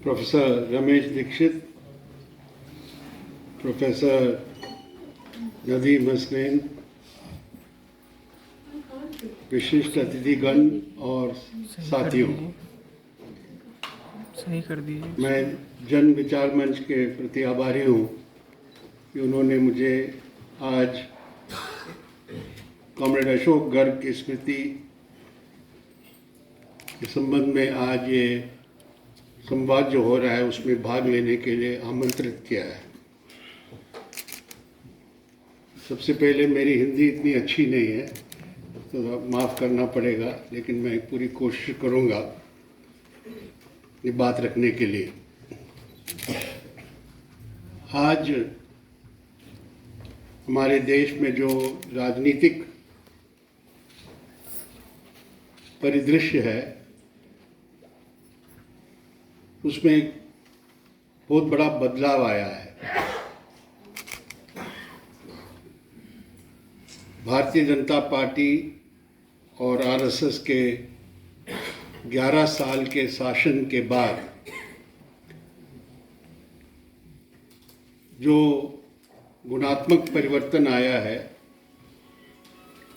Professor Ramesh Dixit, professor Nadeem Hasnain, विशिष्ट अतिथिगण और साथियों, सही कर दीजिए। मैं जन विचार मंच के प्रति आभारी हूँ कि उन्होंने मुझे आज कॉमरेड अशोक गर्ग की स्मृति के संबंध में आज ये संवाद जो हो रहा है उसमें भाग लेने के लिए आमंत्रित किया है। सबसे पहले मेरी हिंदी इतनी अच्छी नहीं है तो माफ़ करना पड़ेगा, लेकिन मैं पूरी कोशिश करूँगा ये बात रखने के लिए। आज हमारे देश में जो राजनीतिक परिदृश्य है उसमें एक बहुत बड़ा बदलाव आया है। भारतीय जनता पार्टी और आरएसएस के 11 साल के शासन के बाद जो गुणात्मक परिवर्तन आया है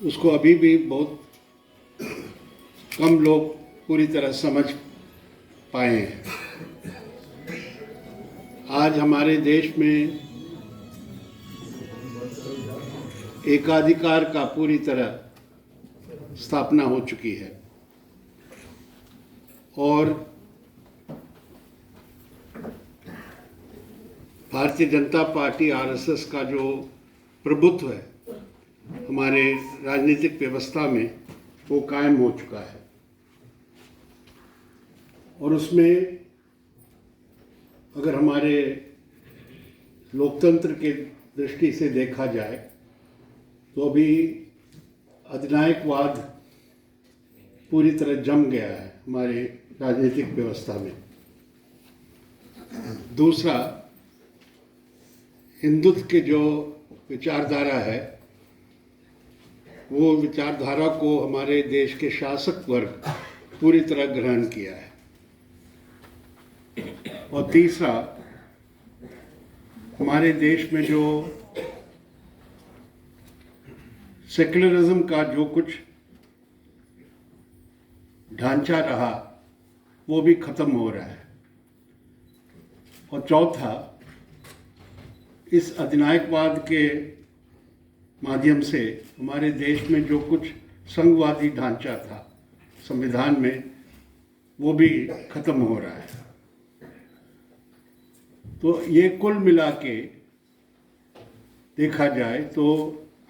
उसको अभी भी बहुत कम लोग पूरी तरह समझ पाए हैं। आज हमारे देश में एकाधिकार का पूरी तरह स्थापना हो चुकी है और भारतीय जनता पार्टी आरएसएस का जो प्रभुत्व है हमारे राजनीतिक व्यवस्था में वो कायम हो चुका है और उसमें अगर हमारे लोकतंत्र के दृष्टि से देखा जाए तो अभी अधिनायकवाद पूरी तरह जम गया है हमारे राजनीतिक व्यवस्था में। दूसरा, हिंदुत्व के जो विचारधारा है वो विचारधारा को हमारे देश के शासक वर्ग पूरी तरह ग्रहण किया है। और तीसरा, हमारे देश में जो सेक्युलरिज्म का जो कुछ ढांचा रहा वो भी खत्म हो रहा है। और चौथा, इस अधिनायकवाद के माध्यम से हमारे देश में जो कुछ संघवादी ढांचा था संविधान में वो भी खत्म हो रहा है। तो ये कुल मिला के देखा जाए तो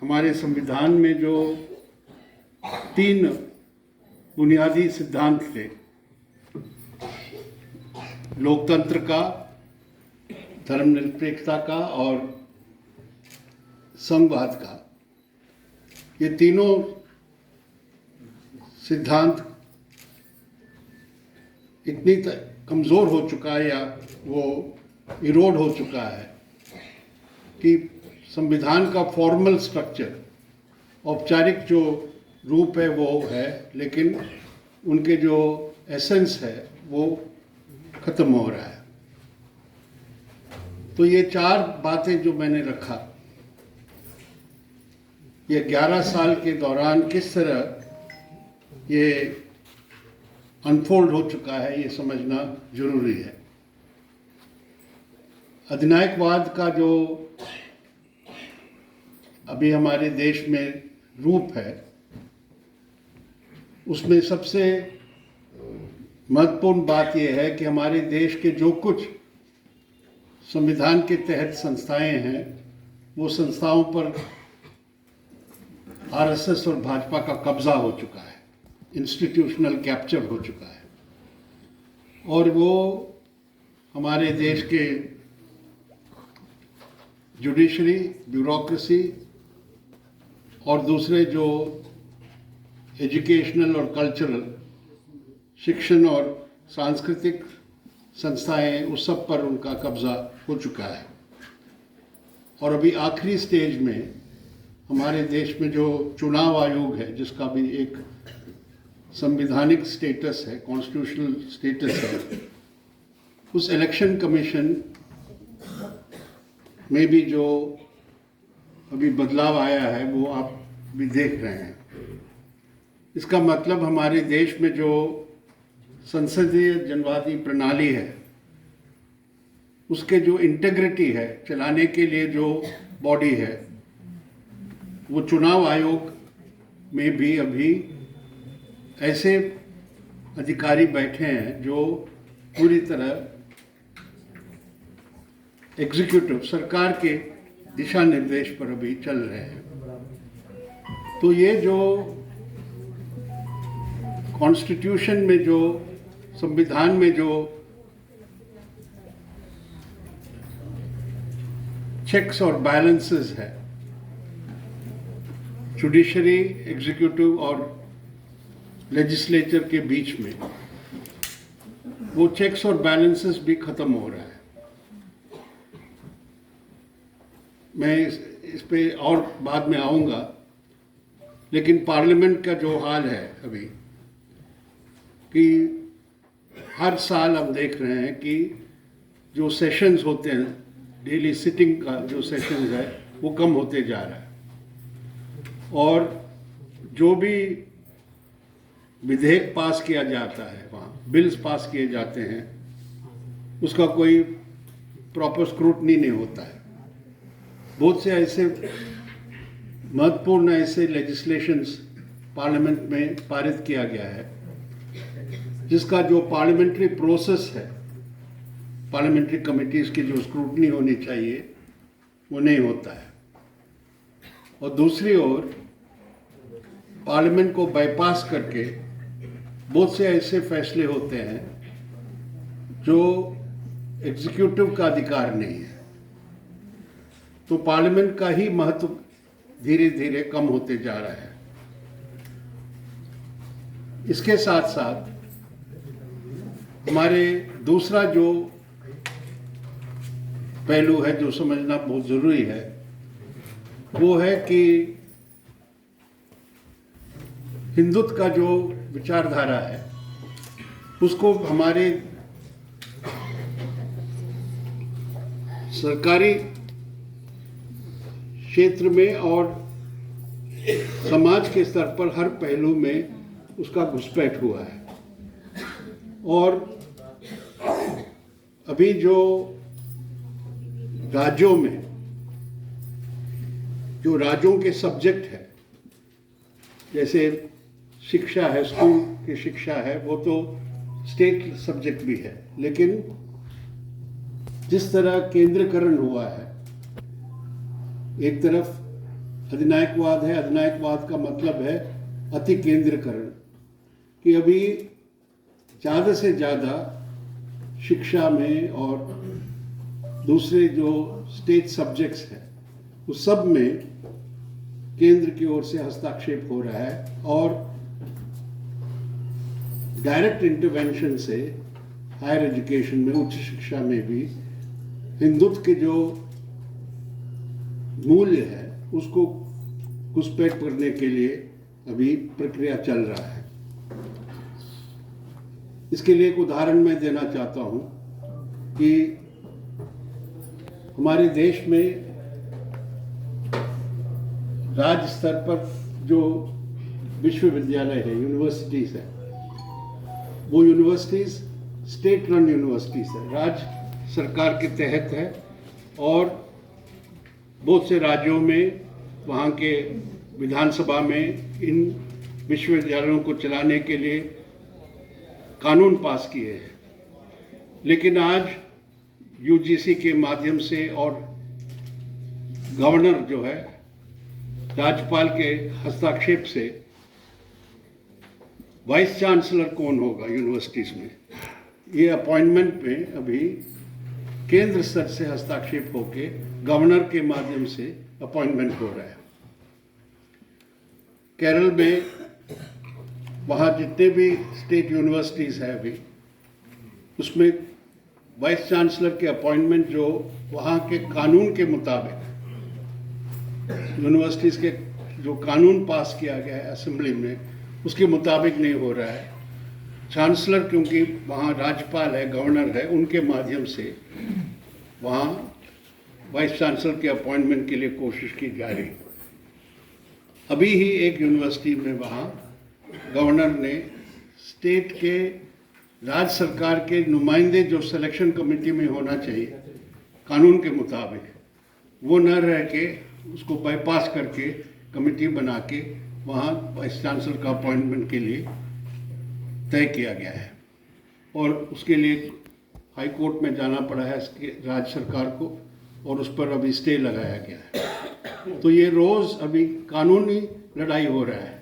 हमारे संविधान में जो 3 बुनियादी सिद्धांत थे, लोकतंत्र का, धर्मनिरपेक्षता का और संघवाद का, ये तीनों सिद्धांत इतनी कमज़ोर हो चुका है या वो इरोड हो चुका है कि संविधान का फॉर्मल स्ट्रक्चर, औपचारिक जो रूप है वो है, लेकिन उनके जो एसेंस है वो खत्म हो रहा है। तो ये 4 बातें जो मैंने रखा, ये 11 साल के दौरान किस तरह ये अनफोल्ड हो चुका है ये समझना जरूरी है। अधिनायकवाद का जो अभी हमारे देश में रूप है उसमें सबसे महत्वपूर्ण बात यह है कि हमारे देश के जो कुछ संविधान के तहत संस्थाएं हैं वो संस्थाओं पर आरएसएस और भाजपा का कब्जा हो चुका है, इंस्टीट्यूशनल कैप्चर हो चुका है। और वो हमारे देश के जुडिशरी, ब्यूरोक्रेसी और दूसरे जो एजुकेशनल और कल्चरल, शिक्षण और सांस्कृतिक संस्थाएं, उस सब पर उनका कब्जा हो चुका है। और अभी आखिरी स्टेज में हमारे देश में जो चुनाव आयोग है जिसका भी एक संवैधानिक स्टेटस है, कॉन्स्टिट्यूशनल स्टेटस है, उस इलेक्शन कमीशन में भी जो अभी बदलाव आया है वो आप भी देख रहे हैं। इसका मतलब हमारे देश में जो संसदीय जनवादी प्रणाली है उसके जो इंटीग्रिटी है, चलाने के लिए जो बॉडी है, वो चुनाव आयोग में भी अभी ऐसे अधिकारी बैठे हैं जो पूरी तरह एग्जीक्यूटिव सरकार के दिशा निर्देश पर अभी चल रहे हैं। तो ये जो कॉन्स्टिट्यूशन में, जो संविधान में जो चेक्स और बैलेंसेस है, जुडिशरी, एग्जीक्यूटिव और लेजिस्लेचर के बीच में, वो चेक्स और बैलेंसेस भी खत्म हो रहा है। मैं इस पे और बाद में आऊँगा, लेकिन पार्लियामेंट का जो हाल है अभी, कि हर साल हम देख रहे हैं कि जो सेशंस होते हैं, डेली सिटिंग का जो सेशंस है वो कम होते जा रहा है, और जो भी विधेयक पास किया जाता है, वहाँ बिल्स पास किए जाते हैं, उसका कोई प्रॉपर स्क्रूटनी नहीं होता है। बहुत से ऐसे महत्वपूर्ण ऐसे लेजिस्लेशंस पार्लियामेंट में पारित किया गया है जिसका जो पार्लियामेंट्री प्रोसेस है, पार्लियामेंट्री कमिटीज़ की जो स्क्रूटनी होनी चाहिए वो नहीं होता है। और दूसरी ओर पार्लियामेंट को बाईपास करके बहुत से ऐसे फैसले होते हैं जो एग्जीक्यूटिव का अधिकार नहीं है, तो पार्लियामेंट का ही महत्व धीरे धीरे कम होते जा रहा है। इसके साथ साथ हमारे दूसरा जो पहलू है जो समझना बहुत ज़रूरी है, वो है कि हिंदुत्व का जो विचारधारा है उसको हमारे सरकारी क्षेत्र में और समाज के स्तर पर हर पहलू में उसका घुसपैठ हुआ है। और अभी जो राज्यों में जो राज्यों के सब्जेक्ट है, जैसे शिक्षा है, स्कूल की शिक्षा है, वो तो स्टेट सब्जेक्ट भी है, लेकिन जिस तरह केंद्रीकरण हुआ है, एक तरफ अधिनायकवाद है, अधिनायकवाद का मतलब है अति केंद्रीकरण, कि अभी ज़्यादा से ज़्यादा शिक्षा में और दूसरे जो स्टेट सब्जेक्ट्स हैं उस सब में केंद्र की ओर से हस्तक्षेप हो रहा है, और डायरेक्ट इंटरवेंशन से हायर एजुकेशन में, उच्च शिक्षा में भी हिंदुत्व के जो मूल्य है उसको घुसपैठ करने के लिए अभी प्रक्रिया चल रहा है। इसके लिए एक उदाहरण मैं देना चाहता हूँ कि हमारे देश में राज्य स्तर पर जो विश्वविद्यालय है, यूनिवर्सिटीज़ है, वो यूनिवर्सिटीज़ स्टेट रन यूनिवर्सिटीज़ है, राज्य सरकार के तहत है, और बहुत से राज्यों में वहाँ के विधानसभा में इन विश्वविद्यालयों को चलाने के लिए कानून पास किए हैं। लेकिन आज यूजीसी के माध्यम से और गवर्नर जो है, राज्यपाल के हस्तक्षेप से वाइस चांसलर कौन होगा यूनिवर्सिटीज़ में, ये अपॉइंटमेंट में अभी केंद्र स्तर से हस्तक्षेप होके गवर्नर के माध्यम से अपॉइंटमेंट हो रहा है। केरल में वहाँ जितने भी स्टेट यूनिवर्सिटीज़ है अभी, उसमें वाइस चांसलर के अपॉइंटमेंट जो वहाँ के कानून के मुताबिक, यूनिवर्सिटीज़ के जो कानून पास किया गया है असेंबली में, उसके मुताबिक नहीं हो रहा है। चांसलर, क्योंकि वहाँ राज्यपाल है, गवर्नर है, उनके माध्यम से वहाँ वाइस चांसलर के अपॉइंटमेंट के लिए कोशिश की जा रही। अभी ही एक यूनिवर्सिटी में वहाँ गवर्नर ने स्टेट के, राज्य सरकार के नुमाइंदे जो सिलेक्शन कमेटी में होना चाहिए कानून के मुताबिक, वो न रह के उसको बाईपास करके कमेटी बना के वहाँ वाइस चांसलर का अपॉइंटमेंट के लिए तय किया गया है, और उसके लिए हाई कोर्ट में जाना पड़ा है इसके राज्य सरकार को, और उस पर अभी स्टे लगाया गया है। तो ये रोज़ अभी कानूनी लड़ाई हो रहा है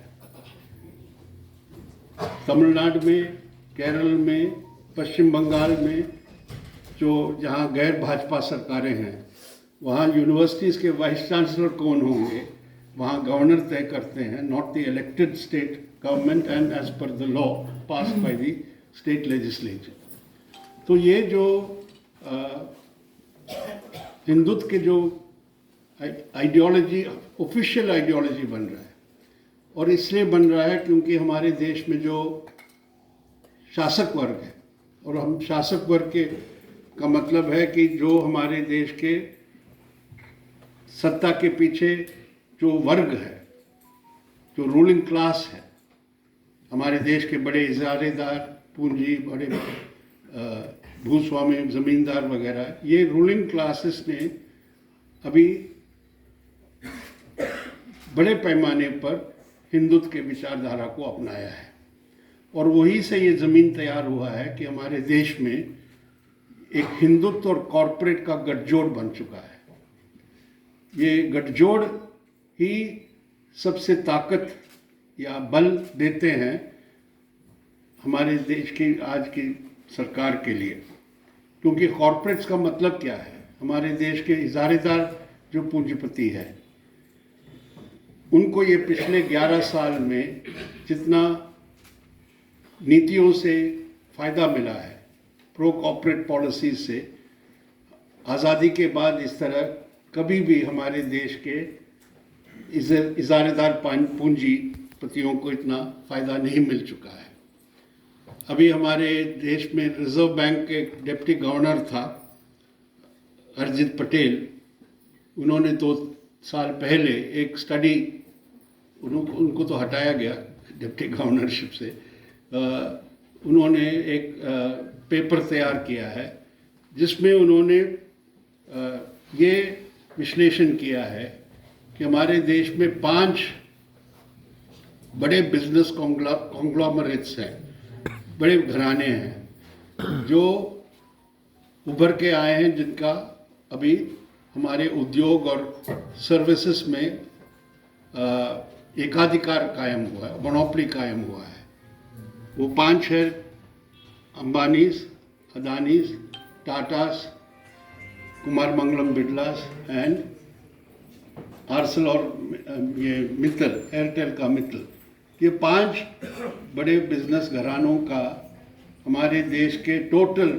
तमिलनाडु में, केरल में, पश्चिम बंगाल में, जो जहाँ गैर भाजपा सरकारें हैं वहाँ यूनिवर्सिटीज़ के वाइस चांसलर कौन होंगे वहाँ गवर्नर तय करते हैं, not the elected state government and as per the law pass by the state legislature. तो ये जो हिंदुत्व के जो आइडियोलॉजी, ऑफिशियल आइडियोलॉजी बन रहा है, और इसलिए बन रहा है क्योंकि हमारे देश में जो शासक वर्ग है, और हम शासक वर्ग के का मतलब है कि जो हमारे देश के सत्ता के पीछे जो वर्ग है, जो रूलिंग क्लास है, हमारे देश के बड़े इजारेदार, पूंजी, बड़े भूस्वामी, जमींदार वगैरह, ये रूलिंग क्लासेस ने अभी बड़े पैमाने पर हिंदुत्व के विचारधारा को अपनाया है, और वही से ये ज़मीन तैयार हुआ है कि हमारे देश में एक हिंदुत्व और कॉरपोरेट का गठजोड़ बन चुका है। ये गठजोड़ ही सबसे ताकत या बल देते हैं हमारे देश की आज की सरकार के लिए, क्योंकि कॉरपोरेट्स का मतलब क्या है, हमारे देश के इजारेदार जो पूंजीपति है, उनको ये पिछले 11 साल में जितना नीतियों से फ़ायदा मिला है, प्रो कॉरपोरेट पॉलिसीज से, आज़ादी के बाद इस तरह कभी भी हमारे देश के इजारेदार पूंजीपतियों को इतना फ़ायदा नहीं मिल चुका है। अभी हमारे देश में रिजर्व बैंक के डिप्टी गवर्नर था अरिजित पटेल, उन्होंने 2 साल पहले एक स्टडी, उनको तो हटाया गया डिप्टी गवर्नरशिप से, उन्होंने एक पेपर तैयार किया है जिसमें उन्होंने ये विश्लेषण किया है कि हमारे देश में 5 बड़े बिजनेस कॉन्ग्लोमरेट्स हैं, बड़े घराने हैं जो उभर के आए हैं, जिनका अभी हमारे उद्योग और सर्विसेज में एकाधिकार कायम हुआ है, मोनोपोली कायम हुआ है। वो 5 है अंबानीज, अदानीज, टाटास, कुमार मंगलम बिरलास एंड आरसेल, और ये मित्तल, एयरटेल का मित्तल। ये 5 बड़े बिजनेस घरानों का हमारे देश के टोटल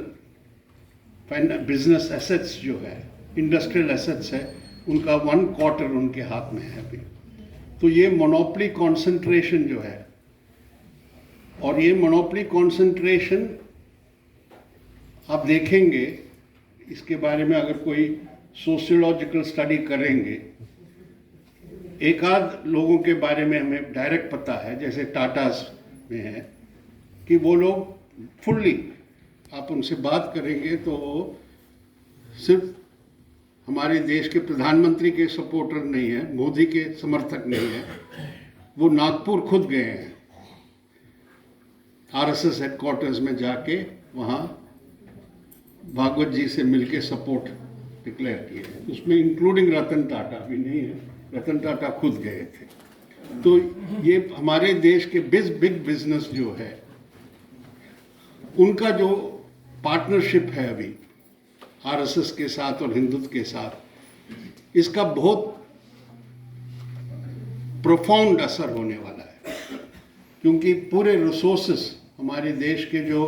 बिजनेस एसेट्स जो है, इंडस्ट्रियल एसेट्स है, उनका 1/4 उनके हाथ में है अभी। तो ये मोनोपोली कॉन्सेंट्रेशन जो है, और ये मोनोपोली कॉन्सेंट्रेशन आप देखेंगे, इसके बारे में अगर कोई सोशियोलॉजिकल स्टडी करेंगे, एक आध लोगों के बारे में हमें डायरेक्ट पता है, जैसे टाटास में है कि वो लोग फुल्ली, आप उनसे बात करेंगे तो वो सिर्फ हमारे देश के प्रधानमंत्री के सपोर्टर नहीं है, मोदी के समर्थक नहीं है, वो नागपुर खुद गए हैं, आरएसएस हेडक्वार्टर्स में जाके वहाँ भागवत जी से मिलके सपोर्ट डिक्लेयर किए हैं, उसमें इंक्लूडिंग रतन टाटा भी नहीं है, रतन टाटा खुद गए थे। तो ये हमारे देश के बिग बिजनेस जो है, उनका जो पार्टनरशिप है अभी आरएसएस के साथ और हिंदुत्व के साथ, इसका बहुत प्रोफाउंड असर होने वाला है, क्योंकि पूरे रिसोर्सेस हमारे देश के जो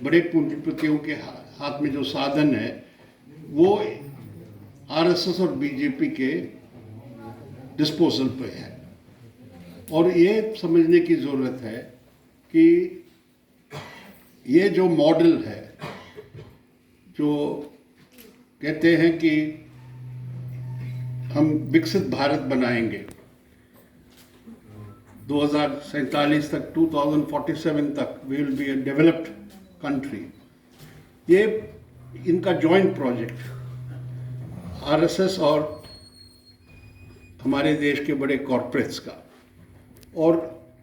बड़े पूंजीपतियों के हाथ में जो साधन है, वो आरएसएस और बीजेपी के डिस्पोजल पे है। और ये समझने की ज़रूरत है कि ये जो मॉडल है, जो कहते हैं कि हम विकसित भारत बनाएंगे 2047 तक, 2047 तक we will be a developed country, ये इनका जॉइंट प्रोजेक्ट आरएसएस और हमारे देश के बड़े कॉरपोरेट्स का, और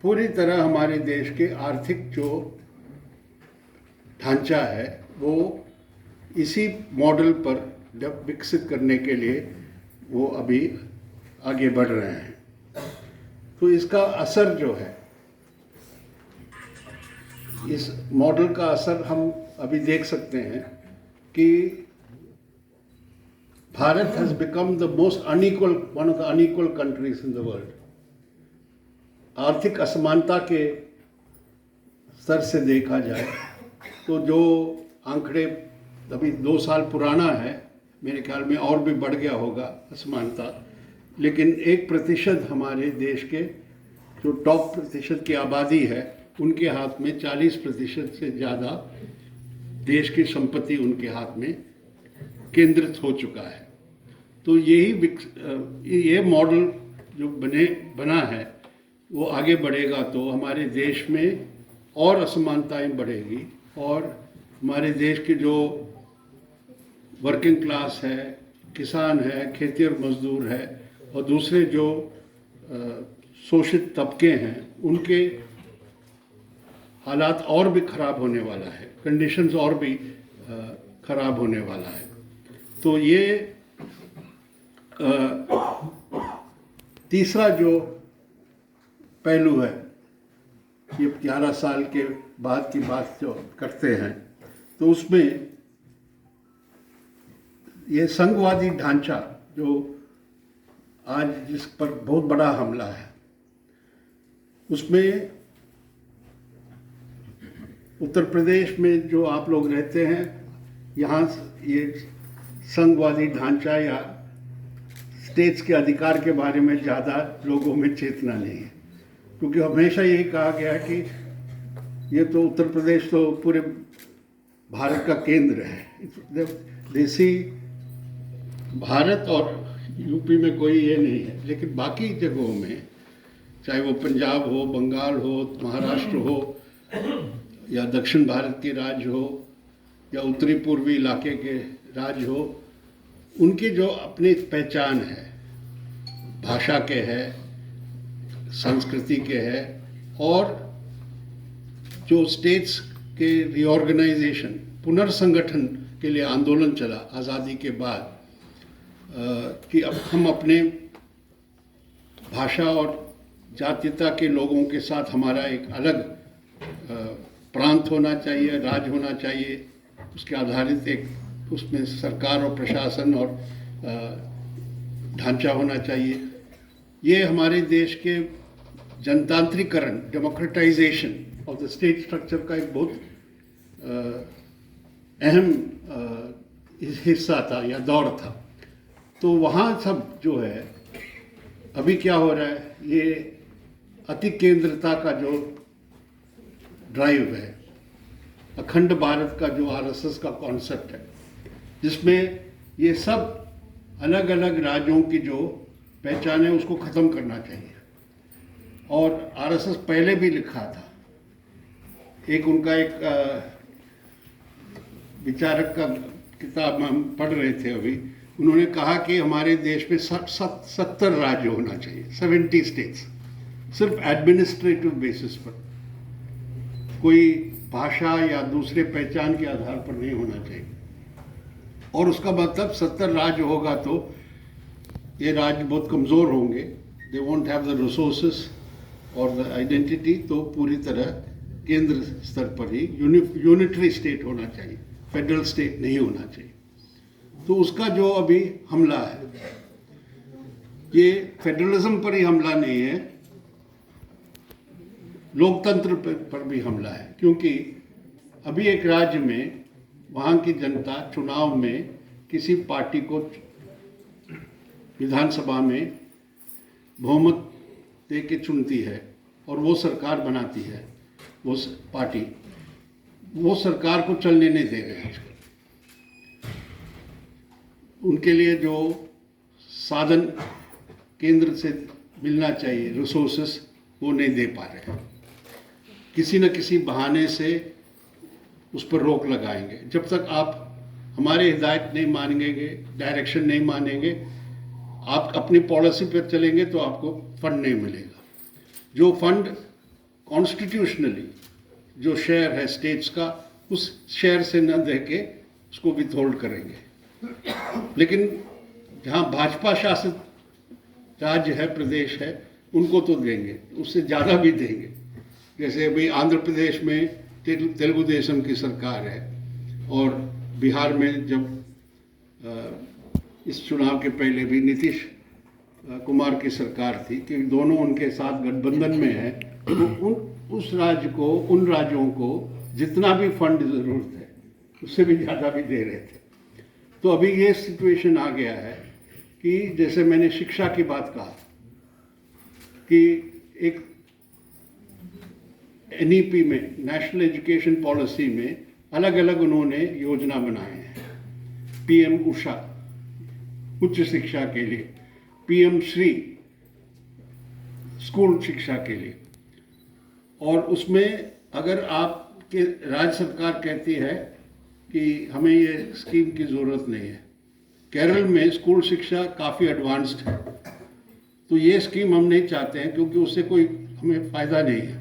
पूरी तरह हमारे देश के आर्थिक जो ढांचा है वो इसी मॉडल पर जब विकसित करने के लिए वो अभी आगे बढ़ रहे हैं। तो इसका असर जो है, इस मॉडल का असर हम अभी देख सकते हैं कि Bharat has become the most unequal, one of the unequal countries in the world. आर्थिक असमानता के स्तर से देखा जाए तो जो आंकड़े अभी 2 साल पुराना है, मेरे ख्याल में और भी बढ़ गया होगा असमानता, लेकिन 1% हमारे देश के जो टॉप प्रतिशत की आबादी है उनके हाथ में 40% से ज़्यादा देश की संपत्ति उनके हाथ में केंद्रित हो चुका है। तो ये मॉडल जो बना है वो आगे बढ़ेगा तो हमारे देश में और असमानताएं बढ़ेगी, और हमारे देश के जो वर्किंग क्लास है, किसान है, खेती और मजदूर है, और दूसरे जो शोषित तबके हैं, उनके हालात और भी खराब होने वाला है, कंडीशंस और भी खराब होने वाला है। तो ये तीसरा जो पहलू है, ये 11 साल के बाद की बात जो करते हैं, तो उसमें ये संघवादी ढांचा जो आज जिस पर बहुत बड़ा हमला है, उसमें उत्तर प्रदेश में जो आप लोग रहते हैं, यहाँ ये संघवादी ढांचा या स्टेट्स के अधिकार के बारे में ज़्यादा लोगों में चेतना नहीं है, क्योंकि हमेशा यही कहा गया है कि ये तो उत्तर प्रदेश तो पूरे भारत का केंद्र है। देसी भारत और यूपी में कोई ये नहीं है, लेकिन बाकी जगहों में, चाहे वो पंजाब हो, बंगाल हो, महाराष्ट्र हो, या दक्षिण भारत के राज्य हो, या उत्तरी पूर्वी इलाके के राज्य हो, उनकी जो अपनी पहचान है, भाषा के है, संस्कृति के है, और जो स्टेट्स के रीऑर्गेनाइजेशन, पुनर्संगठन के लिए आंदोलन चला आज़ादी के बाद, कि अब हम अपने भाषा और जातीयता के लोगों के साथ हमारा एक अलग प्रांत होना चाहिए, राज्य होना चाहिए, उसके आधारित एक उसमें सरकार और प्रशासन और ढांचा होना चाहिए। ये हमारे देश के जनतांत्रिकरण, democratization of the state structure का एक बहुत अहम हिस्सा था या दौर था। तो वहाँ सब जो है, अभी क्या हो रहा है, ये अति केंद्रता का जो ड्राइव है, अखंड भारत का जो आरएसएस का कॉन्सेप्ट है, जिसमें ये सब अलग अलग राज्यों की जो पहचान है उसको ख़त्म करना चाहिए। और आरएसएस पहले भी लिखा था, एक उनका एक विचारक का किताब हम पढ़ रहे थे अभी, उन्होंने कहा कि हमारे देश में 70 राज्य होना चाहिए, 70 स्टेट्स, सिर्फ एडमिनिस्ट्रेटिव बेसिस पर, कोई भाषा या दूसरे पहचान के आधार पर नहीं होना चाहिए। और उसका मतलब 70 राज्य होगा तो ये राज्य बहुत कमज़ोर होंगे, they won't have the resources और द आइडेंटिटी, तो पूरी तरह केंद्र स्तर पर ही यूनिटरी स्टेट होना चाहिए, फेडरल स्टेट नहीं होना चाहिए। तो उसका जो अभी हमला है, ये फेडरलिज्म पर ही हमला नहीं है, लोकतंत्र पर भी हमला है, क्योंकि अभी एक राज्य में वहाँ की जनता चुनाव में किसी पार्टी को विधानसभा में बहुमत दे के चुनती है और वो सरकार बनाती है, वो पार्टी, वो सरकार को चलने नहीं दे रहे हैं आजकल। उनके लिए जो साधन केंद्र से मिलना चाहिए, रिसोर्सेस, वो नहीं दे पा रहे हैं। किसी न किसी बहाने से उस पर रोक लगाएंगे। जब तक आप हमारे हिदायत नहीं मानेंगे, डायरेक्शन नहीं मानेंगे, आप अपनी पॉलिसी पर चलेंगे तो आपको फंड नहीं मिलेगा। जो फंड कॉन्स्टिट्यूशनली जो शेयर है स्टेट्स का, उस शेयर से न दे के उसको विथहोल्ड करेंगे। लेकिन जहाँ भाजपा शासित राज्य है, प्रदेश है, उनको तो देंगे, उससे ज़्यादा भी देंगे। जैसे अभी आंध्र प्रदेश में तेलुगु देशम की सरकार है, और बिहार में जब इस चुनाव के पहले भी नीतीश कुमार की सरकार थी, कि दोनों उनके साथ गठबंधन में है, तो उन राज्यों को जितना भी फंड ज़रूरत है उससे भी ज़्यादा भी दे रहे थे। तो अभी ये सिचुएशन आ गया है कि जैसे मैंने शिक्षा की बात कहा कि एक NEP में, नेशनल एजुकेशन पॉलिसी में, अलग अलग उन्होंने योजना बनाए हैं। PM उषा उच्च शिक्षा के लिए, PM श्री स्कूल शिक्षा के लिए। और उसमें अगर आपके राज्य सरकार कहती है कि हमें ये स्कीम की ज़रूरत नहीं है, केरल में स्कूल शिक्षा काफ़ी एडवांस्ड है, तो ये स्कीम हम नहीं चाहते हैं क्योंकि उससे कोई हमें फ़ायदा नहीं है।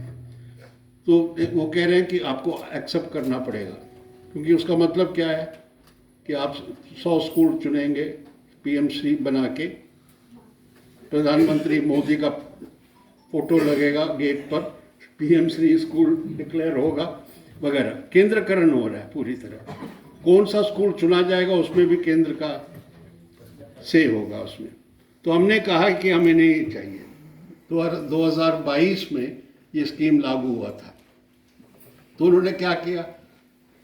तो वो कह रहे हैं कि आपको एक्सेप्ट करना पड़ेगा, क्योंकि उसका मतलब क्या है कि आप 100 स्कूल चुनेंगे, PM श्री बना के, प्रधानमंत्री मोदी का फोटो लगेगा गेट पर, PM श्री स्कूल डिक्लेयर होगा वगैरह। केंद्रीकरण हो रहा है पूरी तरह। कौन सा स्कूल चुना जाएगा उसमें भी केंद्र का से होगा उसमें। तो हमने कहा कि हमें नहीं चाहिए। 2022 में ये स्कीम लागू हुआ था, तो उन्होंने क्या किया,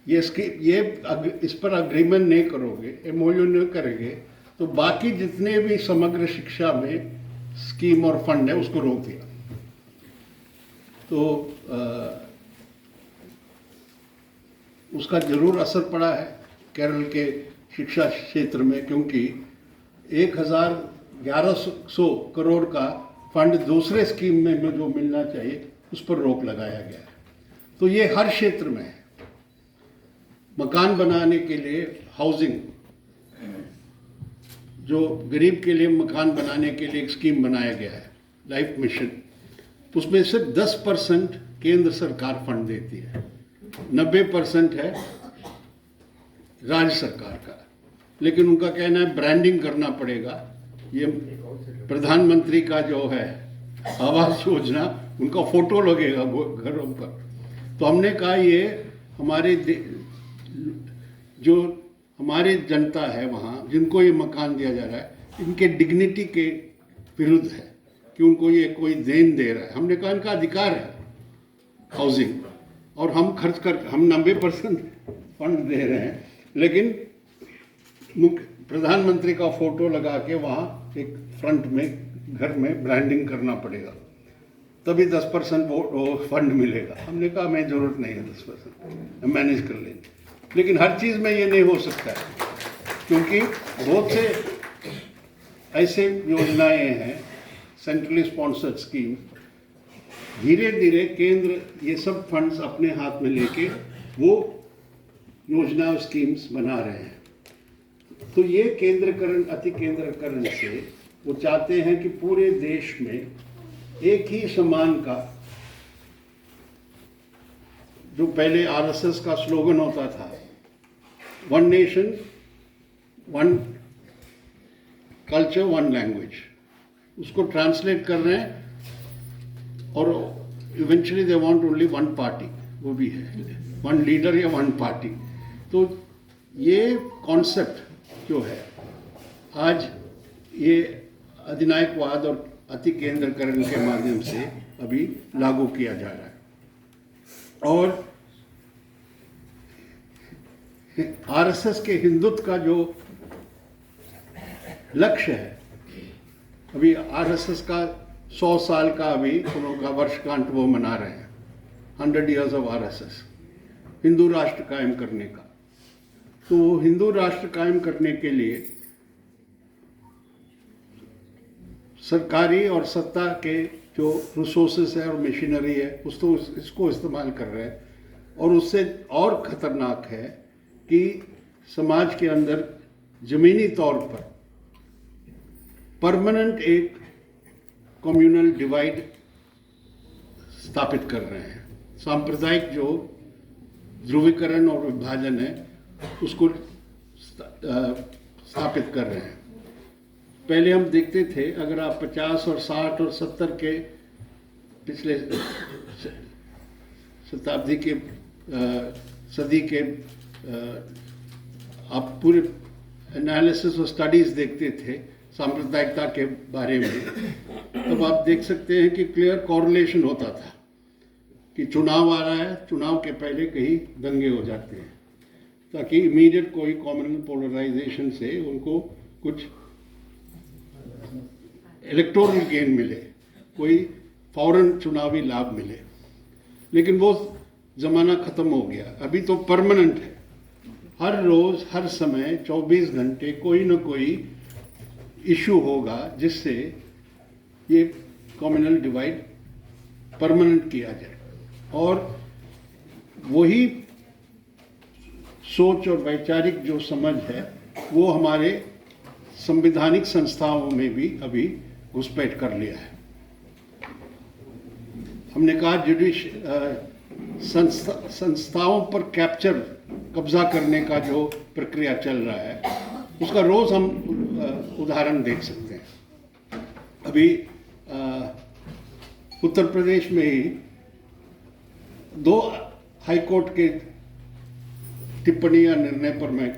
ये इस पर अग्रीमेंट नहीं करोगे, MOU नहीं करेंगे, तो बाकी जितने भी समग्र शिक्षा में स्कीम और फंड है उसको रोक दिया। तो उसका जरूर असर पड़ा है केरल के शिक्षा क्षेत्र में, क्योंकि 1100 करोड़ का फंड दूसरे स्कीम में जो मिलना चाहिए उस पर रोक लगाया गया है। तो ये हर क्षेत्र में है। मकान बनाने के लिए, हाउसिंग, जो गरीब के लिए मकान बनाने के लिए एक स्कीम बनाया गया है, लाइफ मिशन, उसमें सिर्फ 10% केंद्र सरकार फंड देती है, 90% है राज्य सरकार का। लेकिन उनका कहना है ब्रांडिंग करना पड़ेगा। ये प्रधानमंत्री का जो है आवास योजना, उनका फोटो लगेगा घरों पर। तो हमने कहा ये हमारे जनता है वहाँ, जिनको ये मकान दिया जा रहा है, इनके डिग्निटी के विरुद्ध है कि उनको ये कोई देन दे रहा है। हमने कहा इनका अधिकार है हाउसिंग, और हम 90% फंड दे रहे हैं, लेकिन प्रधानमंत्री का फोटो लगा के वहाँ एक फ्रंट में घर में ब्रांडिंग करना पड़ेगा, तभी 10% वो फंड मिलेगा। हमने कहा हमें ज़रूरत नहीं है 10%, हम मैनेज कर लेंगे। लेकिन हर चीज़ में ये नहीं हो सकता है, क्योंकि बहुत से ऐसे योजनाएं हैं, सेंट्रली स्पॉन्सर्ड स्कीम, धीरे धीरे केंद्र ये सब फंड्स अपने हाथ में लेके वो योजना और स्कीम्स बना रहे हैं। तो ये केंद्रीकरण, अति केंद्रीकरण से वो चाहते हैं कि पूरे देश में एक ही समान का, जो पहले RSS का स्लोगन होता था, 1 नेशन 1 कल्चर 1 लैंग्वेज, उसको ट्रांसलेट कर रहे हैं। और eventually they want only 1 party, वो भी है 1 लीडर या 1 पार्टी। तो ये कॉन्सेप्ट जो है आज ये अधिनायकवाद और अति केंद्रीकरण के माध्यम से अभी लागू किया जा रहा है। और RSS के हिंदुत्व का जो लक्ष्य है, अभी RSS का 100 साल का अभी उनका वर्षगांठ वो मना रहे हैं, 100 years of RSS। हिंदू राष्ट्र कायम करने का। तो वो हिंदू राष्ट्र कायम करने के लिए सरकारी और सत्ता के जो रिसोर्सेस है और मशीनरी है इसको इस्तेमाल कर रहे हैं। और उससे और ख़तरनाक है कि समाज के अंदर ज़मीनी तौर पर परमानेंट एक कम्युनल डिवाइड स्थापित कर रहे हैं। सांप्रदायिक जो ध्रुवीकरण और विभाजन है उसको स्थापित कर रहे हैं। पहले हम देखते थे, अगर आप 50 और 60 और 70 के पिछले शताब्दी के सदी के आप पूरे एनालिसिस और स्टडीज देखते थे सांप्रदायिकता के बारे में, तब आप देख सकते हैं कि क्लियर कॉरलेशन होता था कि चुनाव आ रहा है, चुनाव के पहले कहीं दंगे हो जाते हैं ताकि इमीडिएट कोई कॉमनल पोलराइजेशन से उनको कुछ इलेक्टोरल गेन मिले, कोई फौरन चुनावी लाभ मिले। लेकिन वो ज़माना ख़त्म हो गया। अभी तो परमानेंट है, हर रोज़ हर समय 24 घंटे कोई ना कोई इशू होगा जिससे ये कम्युनल डिवाइड परमानेंट किया जाए। और वही सोच और वैचारिक जो समझ है वो हमारे संवैधानिक संस्थाओं में भी अभी घुसपैठ कर लिया है। हमने कहा संस्थाओं पर कब्जा करने का जो प्रक्रिया चल रहा है उसका रोज हम उदाहरण देख सकते हैं। अभी उत्तर प्रदेश में ही 2 हाईकोर्ट के टिप्पणी या निर्णय पर मैं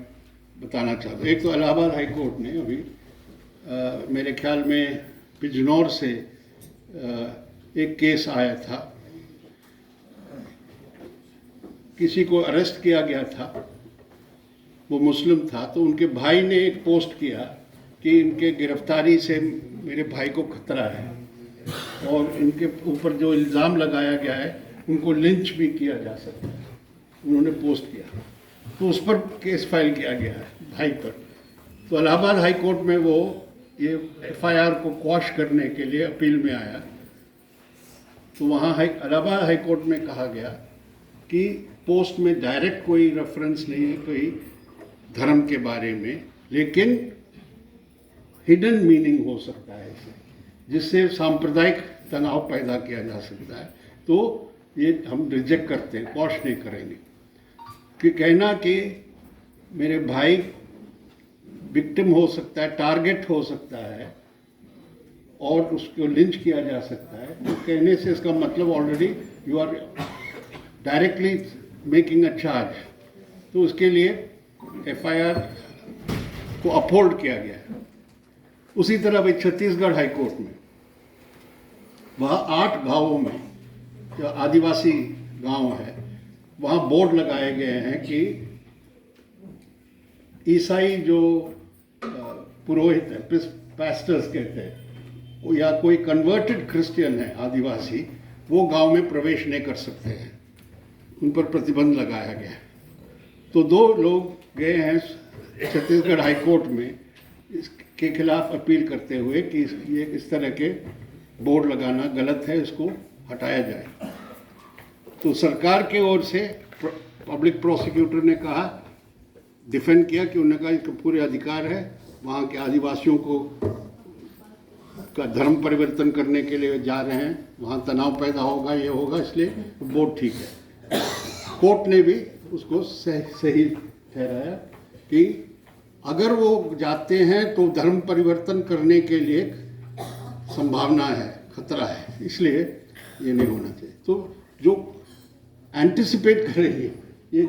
बताना चाहता हूँ। एक तो इलाहाबाद हाईकोर्ट ने अभी मेरे ख्याल में बिजनौर से एक केस आया था, किसी को अरेस्ट किया गया था, वो मुस्लिम था, तो उनके भाई ने एक पोस्ट किया कि इनके गिरफ्तारी से मेरे भाई को खतरा है और इनके ऊपर जो इल्ज़ाम लगाया गया है उनको लिंच भी किया जा सकता है। उन्होंने पोस्ट किया तो उस पर केस फाइल किया गया है भाई पर। तो इलाहाबाद हाई कोर्ट में वो ये एफआईआर को क्वाश करने के लिए अपील में आया। तो वहाँ इलाहाबाद हाई कोर्ट में कहा गया कि पोस्ट में डायरेक्ट कोई रेफरेंस नहीं है कोई धर्म के बारे में, लेकिन हिडन मीनिंग हो सकता है इसे, जिससे सांप्रदायिक तनाव पैदा किया जा सकता है। तो ये हम रिजेक्ट करते हैं, क्वाश नहीं करेंगे। कि कहना कि मेरे भाई विक्टिम हो सकता है, टारगेट हो सकता है और उसको लिंच किया जा सकता है, तो कहने से इसका मतलब already you are directly making a charge. तो उसके लिए एफआईआर को अपहोल्ड किया गया है। उसी तरह भाई छत्तीसगढ़ हाईकोर्ट में वहाँ 8 गांवों में जो आदिवासी गांव है वहाँ बोर्ड लगाए गए हैं कि ईसाई जो पुरोहित है, पास्टर्स कहते हैं, या कोई कन्वर्टेड क्रिश्चियन है आदिवासी, वो गांव में प्रवेश नहीं कर सकते हैं, उन पर प्रतिबंध लगाया गया है। तो 2 लोग गए हैं छत्तीसगढ़ हाई कोर्ट में इसके खिलाफ अपील करते हुए कि ये इस तरह के बोर्ड लगाना गलत है, इसको हटाया जाए। तो सरकार के ओर से पब्लिक प्रोसिक्यूटर ने कहा, डिफेंड किया कि उन्होंने कहा इसका पूरे अधिकार है, वहाँ के आदिवासियों को का धर्म परिवर्तन करने के लिए जा रहे हैं, वहाँ तनाव पैदा होगा, ये होगा, इसलिए बोर्ड ठीक है। कोर्ट ने भी उसको सही ठहराया कि अगर वो जाते हैं तो धर्म परिवर्तन करने के लिए संभावना है, खतरा है, इसलिए ये नहीं होना चाहिए। तो जो एंटिसिपेट करेंगे ये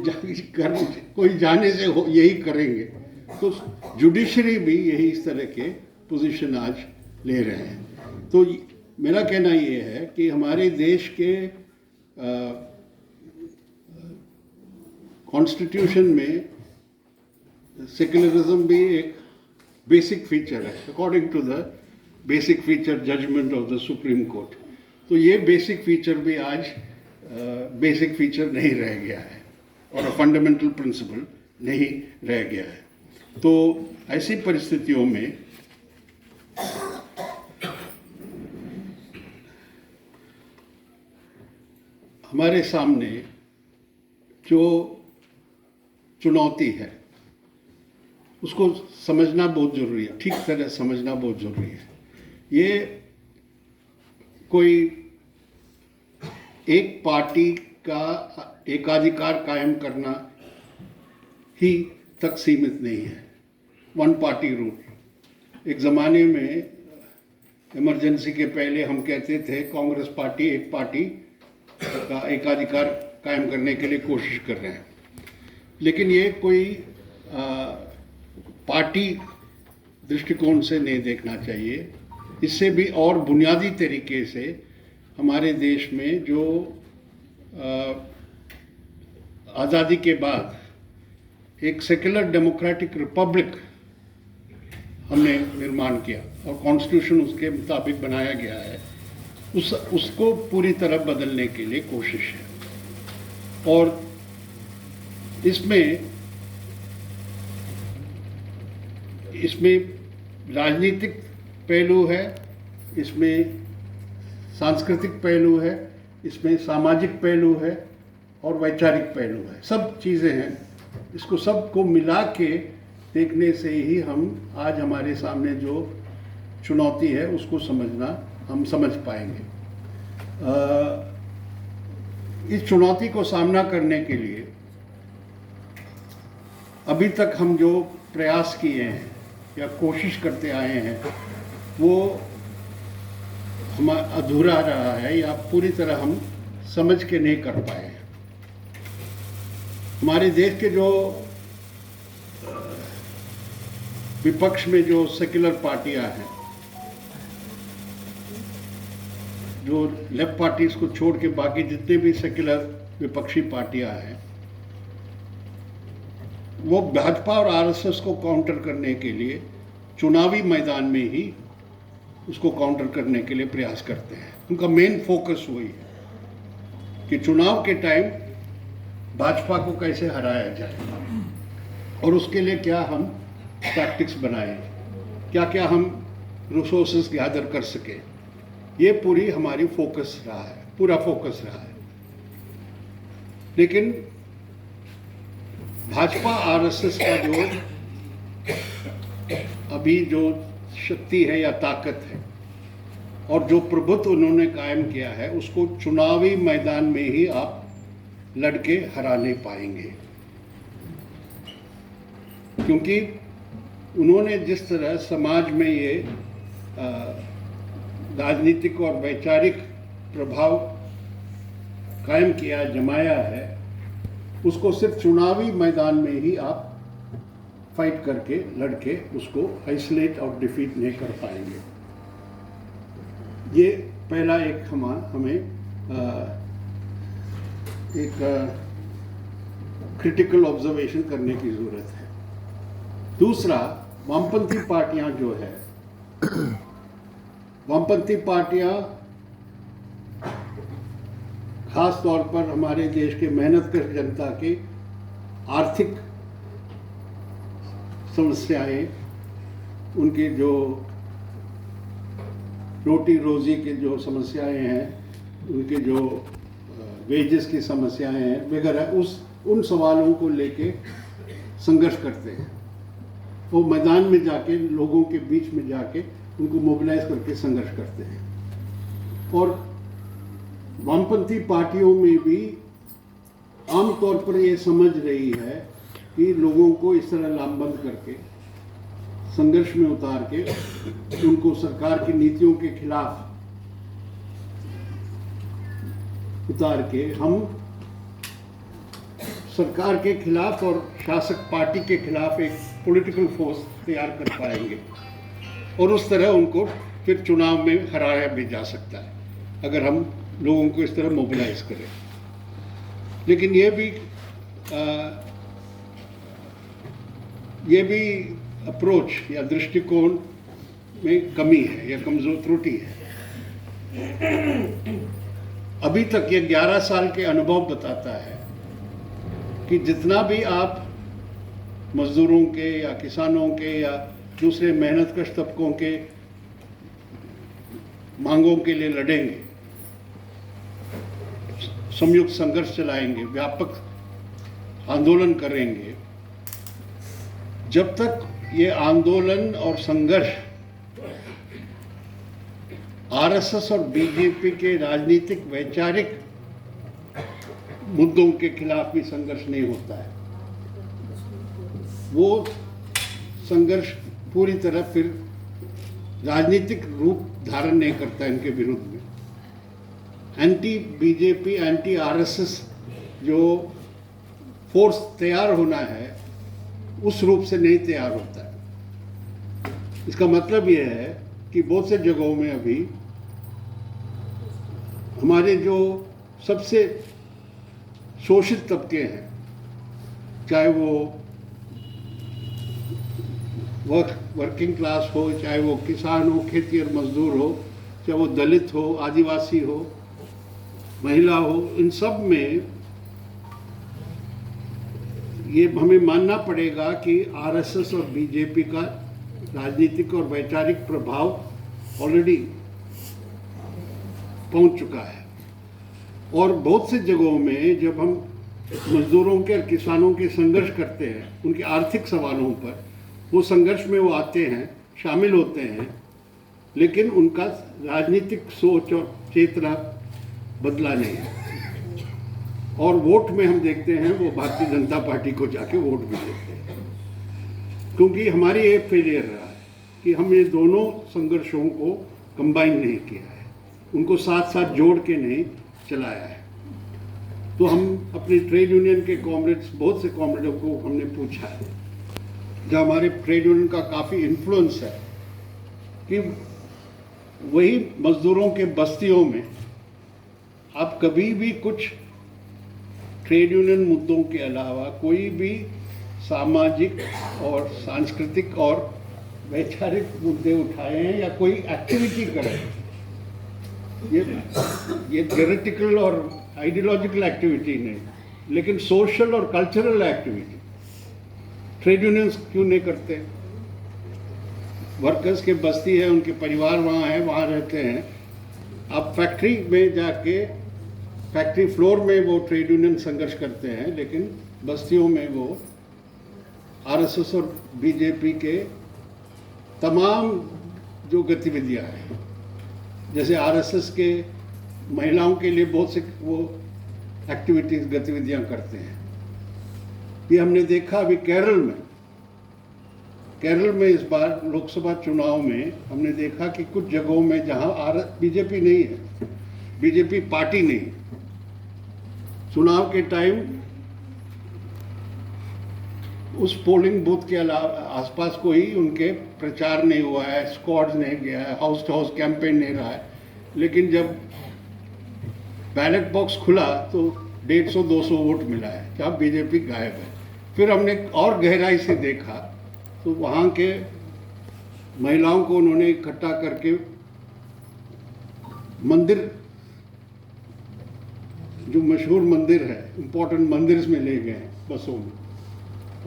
कोई जाने से यही करेंगे, तो जुडिशरी भी यही इस तरह के पोजीशन आज ले रहे हैं। तो मेरा कहना ये है कि हमारे देश के कॉन्स्टिट्यूशन में सेक्युलरिज्म भी एक बेसिक फीचर है, according to the basic feature judgement of the supreme court. तो ये बेसिक फीचर भी आज बेसिक फीचर नहीं रह गया है। और फंडामेंटल प्रिंसिपल नहीं रह गया है। तो ऐसी परिस्थितियों में हमारे सामने जो चुनौती है उसको समझना बहुत ज़रूरी है, ठीक तरह समझना बहुत ज़रूरी है। ये कोई एक पार्टी का एकाधिकार कायम करना ही तक सीमित नहीं है, वन पार्टी रूल। एक ज़माने में इमरजेंसी के पहले हम कहते थे कांग्रेस पार्टी एक पार्टी का एकाधिकार कायम करने के लिए कोशिश कर रहे हैं, लेकिन ये कोई पार्टी दृष्टिकोण से नहीं देखना चाहिए। इससे भी और बुनियादी तरीके से हमारे देश में जो आज़ादी के बाद एक सेक्युलर डेमोक्रेटिक रिपब्लिक हमने निर्माण किया और कॉन्स्टिट्यूशन उसके मुताबिक बनाया गया है, उसको पूरी तरह बदलने के लिए कोशिश है। और इसमें राजनीतिक पहलू है, इसमें सांस्कृतिक पहलू है, इसमें सामाजिक पहलू है और वैचारिक पहलू है, सब चीज़ें हैं। इसको सबको मिला के देखने से ही हम आज हमारे सामने जो चुनौती है उसको हम समझ पाएंगे। इस चुनौती को सामना करने के लिए अभी तक हम जो प्रयास किए हैं या कोशिश करते आए हैं वो अधूरा रहा है या पूरी तरह हम समझ के नहीं कर पाए हैं। हमारे देश के जो विपक्ष में जो सेक्युलर पार्टियां हैं, जो लेफ्ट पार्टीज को छोड़ के बाकी जितने भी सेक्युलर विपक्षी पार्टियां हैं, वो भाजपा और आरएसएस को काउंटर करने के लिए चुनावी मैदान में ही उसको काउंटर करने के लिए प्रयास करते हैं। उनका मेन फोकस वही है कि चुनाव के टाइम भाजपा को कैसे हराया जाए और उसके लिए क्या हम टैक्टिक्स बनाएं, क्या क्या हम रिसोर्सेज गैदर कर सके। ये पूरी हमारी फोकस रहा है, पूरा फोकस रहा है। लेकिन भाजपा आरएसएस का जो अभी जो शक्ति है या ताकत है और जो प्रभुत्व उन्होंने कायम किया है, उसको चुनावी मैदान में ही आप लड़के हरा नहीं पाएंगे, क्योंकि उन्होंने जिस तरह समाज में ये राजनीतिक और वैचारिक प्रभाव कायम किया, जमाया है, उसको सिर्फ चुनावी मैदान में ही आप फाइट करके लड़के उसको आइसोलेट और डिफीट नहीं कर पाएंगे। ये पहला एक हमें एक क्रिटिकल ऑब्जर्वेशन करने की ज़रूरत है। दूसरा, वामपंथी पार्टियां जो है, वामपंथी पार्टियां खास तौर पर हमारे देश के मेहनतकश जनता की आर्थिक समस्याएं, उनके जो रोटी रोजी के जो समस्याएं हैं, उनके जो वेजेस की समस्याएं हैं वगैरह, उन सवालों को लेके संघर्ष करते हैं। वो मैदान में जाके, लोगों के बीच में जाके उनको मोबिलाइज करके संघर्ष करते हैं। और वामपंथी पार्टियों में भी आमतौर पर ये समझ रही है कि लोगों को इस तरह लामबंद करके, संघर्ष में उतार के, उनको सरकार की नीतियों के खिलाफ उतार के हम सरकार के खिलाफ और शासक पार्टी के खिलाफ एक पॉलिटिकल फोर्स तैयार कर पाएंगे और उस तरह उनको फिर चुनाव में हराया भी जा सकता है अगर हम लोगों को इस तरह मोबिलाइज करें। लेकिन ये भी अप्रोच या दृष्टिकोण में कमी है या कमजोर त्रुटि है। अभी तक ये 11 साल के अनुभव बताता है कि जितना भी आप मजदूरों के या किसानों के या दूसरे मेहनतकश तबकों के मांगों के लिए लड़ेंगे, संयुक्त संघर्ष चलाएंगे, व्यापक आंदोलन करेंगे, जब तक ये आंदोलन और संघर्ष आरएसएस और बीजेपी के राजनीतिक वैचारिक मुद्दों के खिलाफ भी संघर्ष नहीं होता है, वो संघर्ष पूरी तरह फिर राजनीतिक रूप धारण नहीं करता इनके विरुद्ध में। एंटी बीजेपी, एंटी आरएसएस जो फोर्स तैयार होना है उस रूप से नहीं तैयार होता है। इसका मतलब यह है कि बहुत से जगहों में अभी हमारे जो सबसे शोषित तबके हैं, चाहे वो वर्किंग क्लास हो, चाहे वो किसान हो, खेती और मजदूर हो, चाहे वो दलित हो, आदिवासी हो, महिला हो, इन सब में ये हमें मानना पड़ेगा कि आरएसएस और बीजेपी का राजनीतिक और वैचारिक प्रभाव ऑलरेडी पहुंच चुका है। और बहुत से जगहों में जब हम मजदूरों के और किसानों के संघर्ष करते हैं, उनके आर्थिक सवालों पर, वो संघर्ष में वो आते हैं, शामिल होते हैं, लेकिन उनका राजनीतिक सोच और चेतना बदला नहीं है। और वोट में हम देखते हैं वो भारतीय जनता पार्टी को जाके वोट भी देते हैं, क्योंकि हमारी ये फेलियर रहा है कि हम ये दोनों संघर्षों को कंबाइन नहीं किया है, उनको साथ साथ जोड़ के नहीं चलाया है। तो हम अपने ट्रेड यूनियन के कॉमरेड्स, बहुत से कॉमरेडों को हमने पूछा है, जहाँ हमारे ट्रेड यूनियन का काफ़ी इन्फ्लुएंस है, कि वही मजदूरों के बस्तियों में आप कभी भी कुछ ट्रेड यूनियन मुद्दों के अलावा कोई भी सामाजिक और सांस्कृतिक और वैचारिक मुद्दे उठाए हैं या कोई एक्टिविटी करें, ये थ्योरेटिकल और आइडियोलॉजिकल एक्टिविटी नहीं, लेकिन सोशल और कल्चरल एक्टिविटी ट्रेड यूनियंस क्यों नहीं करते? वर्कर्स के बस्ती है, उनके परिवार वहाँ हैं, वहाँ रहते हैं। आप फैक्ट्री में जाके, फैक्ट्री फ्लोर में वो ट्रेड यूनियन संघर्ष करते हैं, लेकिन बस्तियों में वो आरएसएस और बीजेपी के तमाम जो गतिविधियां हैं, जैसे आरएसएस के महिलाओं के लिए बहुत से वो एक्टिविटीज, गतिविधियां करते हैं। ये हमने देखा अभी केरल में इस बार लोकसभा चुनाव में हमने देखा कि कुछ जगहों में जहां बीजेपी नहीं है, बीजेपी पार्टी नहीं, चुनाव के टाइम उस पोलिंग बूथ के अलावा आसपास कोई उनके प्रचार नहीं हुआ है, स्क्वाड्स नहीं गया है, हाउस टू हाउस कैंपेन नहीं रहा है, लेकिन जब बैलेट बॉक्स खुला तो 150-200 वोट मिला है, जहाँ बीजेपी गायब है। फिर हमने और गहराई से देखा तो वहाँ के महिलाओं को उन्होंने इकट्ठा करके मंदिर, जो मशहूर मंदिर है, इम्पोर्टेंट मंदिर में ले गए बसों में,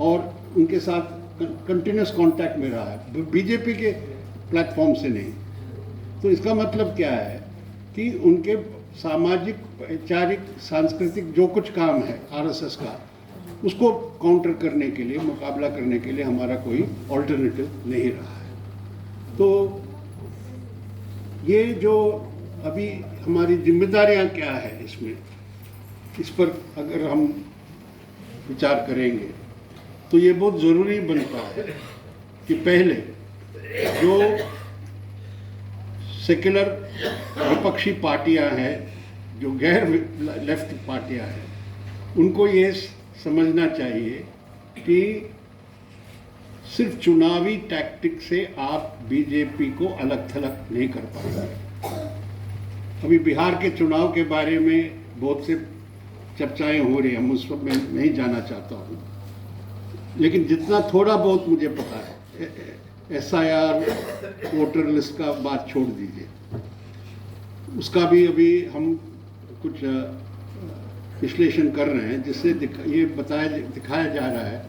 और उनके साथ कंटिन्यूस कांटेक्ट में रहा है, बीजेपी के प्लेटफॉर्म से नहीं। तो इसका मतलब क्या है कि उनके सामाजिक, वैचारिक, सांस्कृतिक जो कुछ काम है आरएसएस का, उसको काउंटर करने के लिए, मुकाबला करने के लिए हमारा कोई ऑल्टरनेटिव नहीं रहा है। तो ये जो अभी हमारी जिम्मेदारियां क्या है इसमें, इस पर अगर हम विचार करेंगे तो ये बहुत ज़रूरी बनता है कि पहले जो सेक्युलर विपक्षी पार्टियां हैं, जो गैर लेफ्ट पार्टियां हैं, उनको ये समझना चाहिए कि सिर्फ चुनावी टैक्टिक से आप बीजेपी को अलग थलग नहीं कर पाएंगे। अभी बिहार के चुनाव के बारे में बहुत से चर्चाएं हो रही हैं, उस पर मैं नहीं जाना चाहता हूँ, लेकिन जितना थोड़ा बहुत मुझे पता है, SIR वोटर लिस्ट का बात छोड़ दीजिए, उसका भी अभी हम कुछ विश्लेषण कर रहे हैं, जिससे ये दिखाया जा रहा है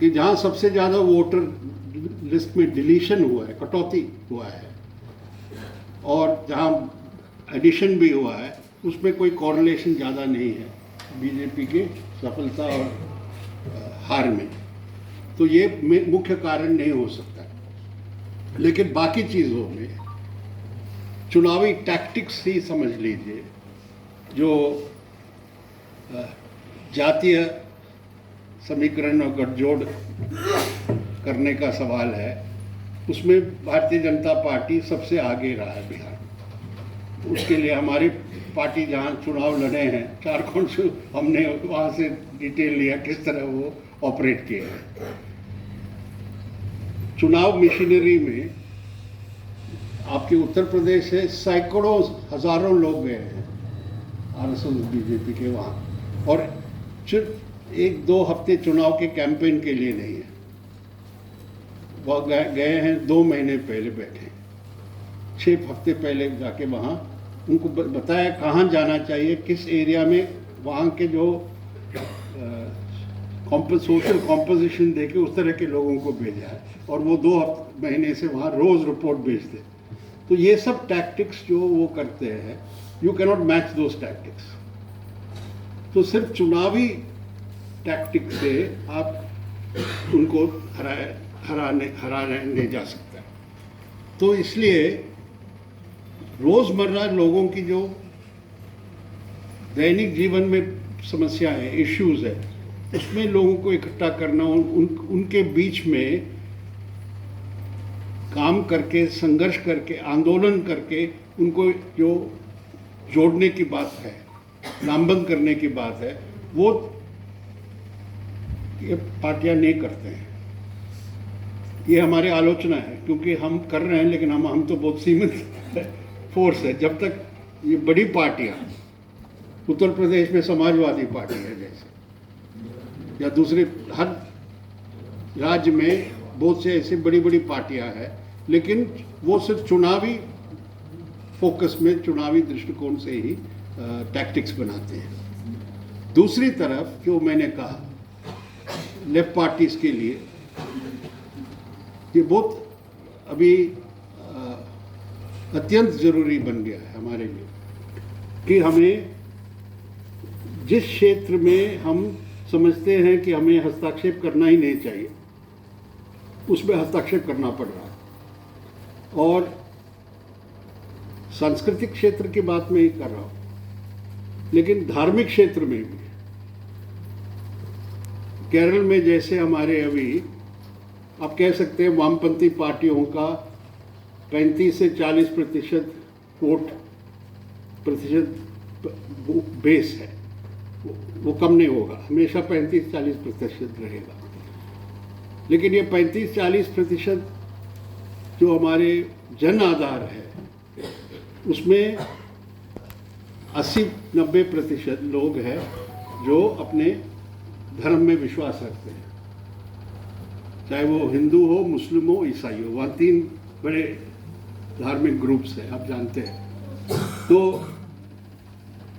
कि जहाँ सबसे ज़्यादा वोटर लिस्ट में डिलीशन हुआ है, कटौती हुआ है, और जहाँ एडिशन भी हुआ है, उसमें कोई कॉरलेशन ज़्यादा नहीं है बीजेपी के सफलता और हार में। तो ये मुख्य कारण नहीं हो सकता। लेकिन बाकी चीज़ों में चुनावी टैक्टिक्स ही समझ लीजिए, जो जातीय समीकरण और गठजोड़ करने का सवाल है, उसमें भारतीय जनता पार्टी सबसे आगे रहा है बिहार में। उसके लिए हमारी पार्टी जहाँ चुनाव लड़े हैं, झारखंड से हमने वहाँ से डिटेल लिया किस तरह वो ऑपरेट किए हैं। चुनाव मशीनरी में आपके उत्तर प्रदेश से सैकड़ों हजारों लोग गए हैं आरएसएस बीजेपी के वहाँ, और सिर्फ 1-2 हफ्ते चुनाव के कैंपेन के लिए नहीं है, वो गए हैं 2 महीने पहले बैठे, 6 हफ्ते पहले जाके वहाँ उनको बताया कहाँ जाना चाहिए, किस एरिया में, वहाँ के जो सोशल कॉम्पोजिशन देके उस तरह के लोगों को भेजा है, और वो 2 महीने से वहाँ रोज़ रिपोर्ट भेजते। तो ये सब टैक्टिक्स जो वो करते हैं, you cannot match those tactics. तो सिर्फ चुनावी टैक्टिक से आप उनको हराने नहीं जा सकता। तो इसलिए रोज़मर्रा लोगों की जो दैनिक जीवन में समस्याएं, इश्यूज है, उसमें लोगों को इकट्ठा करना, उनके बीच में काम करके, संघर्ष करके, आंदोलन करके उनको जो जोड़ने की बात है, नामबंद करने की बात है, वो ये पार्टियां नहीं करते हैं। ये हमारी आलोचना है, क्योंकि हम कर रहे हैं, लेकिन हम तो बहुत सीमित फोर्स है। जब तक ये बड़ी पार्टियां, उत्तर प्रदेश में समाजवादी पार्टी है जैसे, या दूसरे हर राज्य में बहुत से ऐसे बड़ी बड़ी पार्टियां हैं, लेकिन वो सिर्फ चुनावी फोकस में, चुनावी दृष्टिकोण से ही टैक्टिक्स बनाते हैं। दूसरी तरफ जो मैंने कहा लेफ्ट पार्टीज के लिए, ये बहुत अभी अत्यंत जरूरी बन गया है हमारे लिए कि हमें जिस क्षेत्र में हम समझते हैं कि हमें हस्तक्षेप करना ही नहीं चाहिए, उसमें हस्तक्षेप करना पड़ रहा है। और सांस्कृतिक क्षेत्र की बात मैं ही कर रहा हूँ, लेकिन धार्मिक क्षेत्र में भी केरल में जैसे हमारे अभी आप कह सकते हैं वामपंथी पार्टियों का 35 से 40% वोट बेस है, वो कम नहीं होगा, हमेशा 35-40% रहेगा। लेकिन ये 35-40% जो हमारे जन आधार है, उसमें 80-90% लोग हैं जो अपने धर्म में विश्वास रखते हैं, चाहे वो हिंदू हो, मुस्लिम हो, ईसाई हो। वहाँ 3 बड़े धार्मिक ग्रुप्स हैं, आप जानते हैं। तो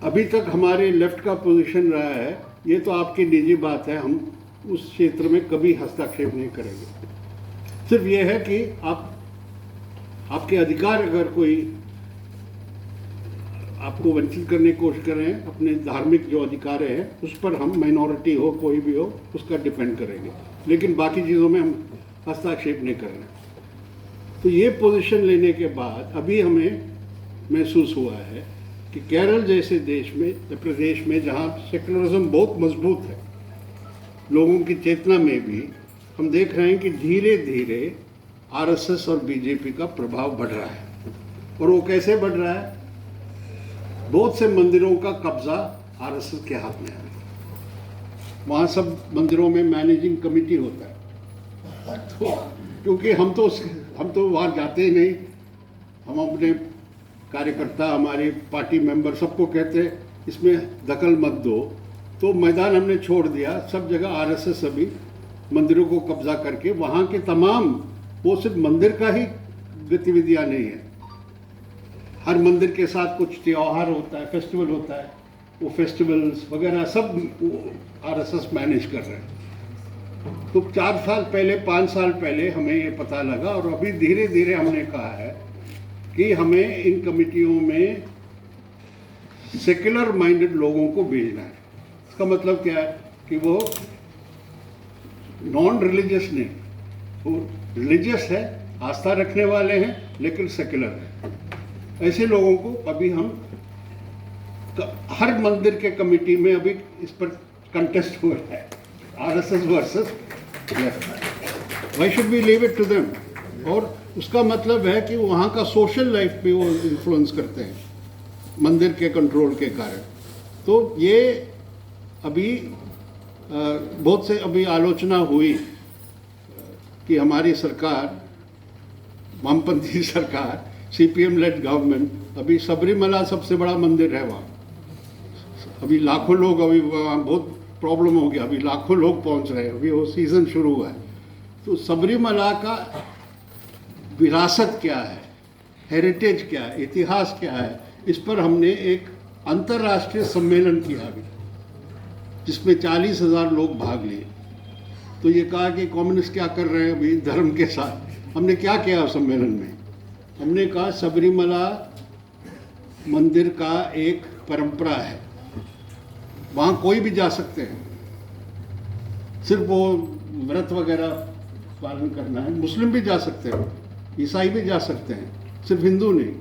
अभी तक हमारे लेफ्ट का पोजीशन रहा है, ये तो आपकी निजी बात है, हम उस क्षेत्र में कभी हस्तक्षेप नहीं करेंगे। सिर्फ ये है कि आपके अधिकार, अगर कोई आपको वंचित करने की कोशिश कर रहे हैं, अपने धार्मिक जो अधिकार हैं उस पर हम, माइनॉरिटी हो कोई भी हो, उसका डिपेंड करेंगे, लेकिन बाकी चीज़ों में हम हस्तक्षेप नहीं कर रहे हैं। तो ये पोजीशन लेने के बाद अभी हमें महसूस हुआ है कि केरल जैसे देश में, प्रदेश में, जहाँ सेकुलरिज्म बहुत मजबूत है, लोगों की चेतना में भी हम देख रहे हैं कि धीरे धीरे आरएसएस और बीजेपी का प्रभाव बढ़ रहा है। और वो कैसे बढ़ रहा है? बहुत से मंदिरों का कब्जा आरएसएस के हाथ में है। वहाँ सब मंदिरों में मैनेजिंग कमेटी होता है, तो क्योंकि हम तो वहाँ जाते ही नहीं, हम अपने कार्यकर्ता, हमारे पार्टी मेंबर सबको कहते हैं इसमें दखल मत दो, तो मैदान हमने छोड़ दिया। सब जगह आरएसएस अभी मंदिरों को कब्जा करके, वहाँ के तमाम, वो सिर्फ मंदिर का ही गतिविधियाँ नहीं है, हर मंदिर के साथ कुछ त्यौहार होता है, फेस्टिवल होता है, वो फेस्टिवल्स वगैरह सब आरएसएस मैनेज कर रहे हैं। तो 4 साल पहले 5 साल पहले हमें ये पता लगा और अभी धीरे धीरे हमने कहा है कि हमें इन कमिटियों में सेक्युलर माइंडेड लोगों को भेजना है। इसका मतलब क्या है कि वो नॉन रिलीजियस नहीं, वो रिलीजियस है, आस्था रखने वाले हैं, लेकिन सेक्युलर है। ऐसे लोगों को अभी हम हर मंदिर के कमेटी में अभी इस पर कंटेस्ट हुआ है, RSS versus left. Why should we leave it to them? और उसका मतलब है कि वहाँ का सोशल लाइफ पे वो इन्फ्लुएंस करते हैं मंदिर के कंट्रोल के कारण। तो ये अभी बहुत से अभी आलोचना हुई कि हमारी सरकार, वामपंथी सरकार, सीपीएम लेड गवर्नमेंट, अभी सबरीमला सबसे बड़ा मंदिर है वहाँ। अभी लाखों लोग, अभी वहाँ बहुत प्रॉब्लम हो गया, अभी लाखों लोग पहुँच रहे हैं, अभी वो सीज़न शुरू हुआ है। तो सबरीमला का विरासत क्या है, हेरिटेज क्या है, इतिहास क्या है, इस पर हमने एक अंतर्राष्ट्रीय सम्मेलन किया अभी, जिसमें 40,000 लोग भाग लिए। तो ये कहा कि कम्युनिस्ट क्या कर रहे हैं अभी धर्म के साथ। हमने क्या किया सम्मेलन में? हमने कहा सबरीमला मंदिर का एक परंपरा है, वहाँ कोई भी जा सकते हैं, सिर्फ वो व्रत वगैरह पालन करना है। मुस्लिम भी जा सकते हैं, ईसाई भी जा सकते हैं, सिर्फ हिंदू नहीं।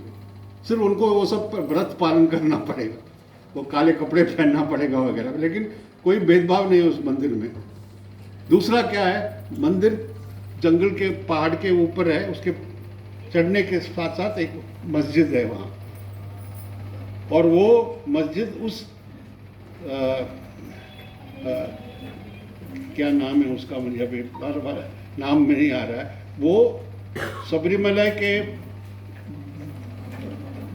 सिर्फ उनको वो सब व्रत पालन करना पड़ेगा, वो काले कपड़े पहनना पड़ेगा वगैरह, लेकिन कोई भेदभाव नहीं है उस मंदिर में। दूसरा क्या है, मंदिर जंगल के पहाड़ के ऊपर है, उसके चढ़ने के साथ साथ एक मस्जिद है वहाँ, और वो मस्जिद उस क्या नाम है उसका, मुझे अभी बार बार नाम में नहीं आ रहा है। वो सबरीमला के